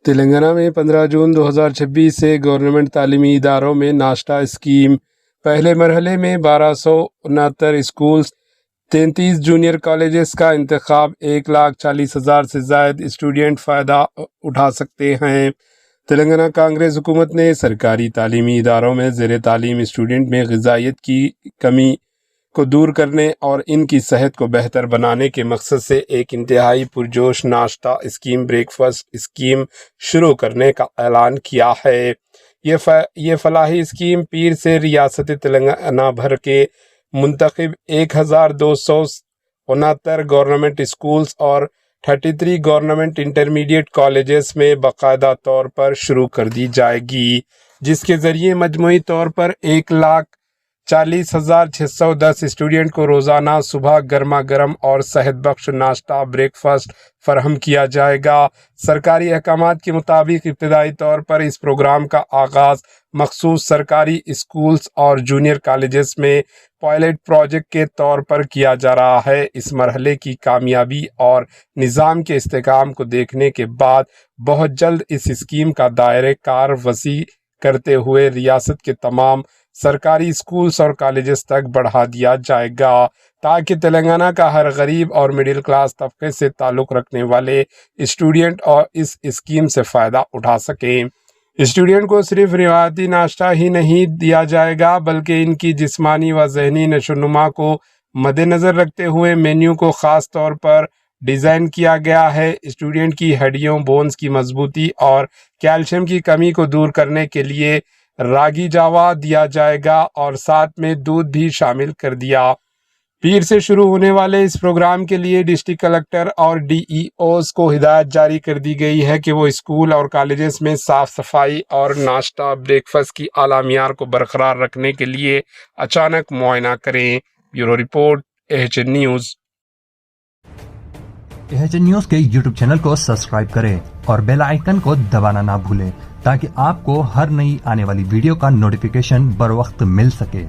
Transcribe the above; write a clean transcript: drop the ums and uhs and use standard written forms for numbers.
تلنگانہ میں 15 جون 2026 سے گورنمنٹ تعلیمی اداروں میں ناشتہ اسکیم۔ پہلے مرحلے میں 1269 اسکولز، 33 جونیئر کالجز کا انتخاب۔ 1,40,000 سے زائد اسٹوڈنٹ فائدہ اٹھا سکتے ہیں۔ تلنگانہ کانگریس حکومت نے سرکاری تعلیمی اداروں میں زیر تعلیم اسٹوڈنٹ میں غذائیت کی کمی کو دور کرنے اور ان کی صحت کو بہتر بنانے کے مقصد سے ایک انتہائی پرجوش ناشتہ اسکیم بریک فاسٹ اسکیم شروع کرنے کا اعلان کیا ہے۔ یہ فلاحی اسکیم پیر سے ریاست تلنگانہ بھر کے منتخب 1,269 گورنمنٹ اسکولز اور 33 گورنمنٹ انٹرمیڈیٹ کالجز میں باقاعدہ طور پر شروع کر دی جائے گی، جس کے ذریعے مجموعی طور پر 1,40,610 اسٹوڈنٹ کو روزانہ صبح گرما گرم اور صحت بخش ناشتہ بریک فاسٹ فراہم کیا جائے گا۔ سرکاری احکامات کے مطابق ابتدائی طور پر اس پروگرام کا آغاز مخصوص سرکاری اسکولز اور جونیئر کالجز میں پائلٹ پروجیکٹ کے طور پر کیا جا رہا ہے۔ اس مرحلے کی کامیابی اور نظام کے استحکام کو دیکھنے کے بعد بہت جلد اس اسکیم کا دائرہ کار وسیع کرتے ہوئے ریاست کے تمام سرکاری اسکولز اور کالجز تک بڑھا دیا جائے گا، تاکہ تلنگانہ کا ہر غریب اور مڈل کلاس طبقے سے تعلق رکھنے والے اسٹوڈنٹ اور اس اسکیم سے فائدہ اٹھا سکیں۔ اسٹوڈنٹ کو صرف روایتی ناشتہ ہی نہیں دیا جائے گا، بلکہ ان کی جسمانی و ذہنی نشوونما کو مد نظر رکھتے ہوئے مینیو کو خاص طور پر ڈیزائن کیا گیا ہے۔ اسٹوڈنٹ کی ہڈیوں، بونز کی مضبوطی اور کیلشیم کی کمی کو دور کرنے کے لیے راگی جاوا دیا جائے گا اور ساتھ میں دودھ بھی شامل کر دیا۔ پیر سے شروع ہونے والے اس پروگرام کے لیے ڈسٹرکٹ کلکٹر اور ڈی ای اوز کو ہدایت جاری کر دی گئی ہے کہ وہ اسکول اور کالجز میں صاف صفائی اور ناشتہ بریک فاسٹ کی اعلیٰ معیار کو برقرار رکھنے کے لیے اچانک معائنہ کریں۔ Bureau report, AHN news. AHN news کے یوٹیوب چینل کو سبسکرائب کریں اور بیل آئیکن کو دبانا نہ بھولیں تاکہ آپ کو ہر نئی آنے والی ویڈیو کا نوٹیفیکیشن بر وقت مل سکے۔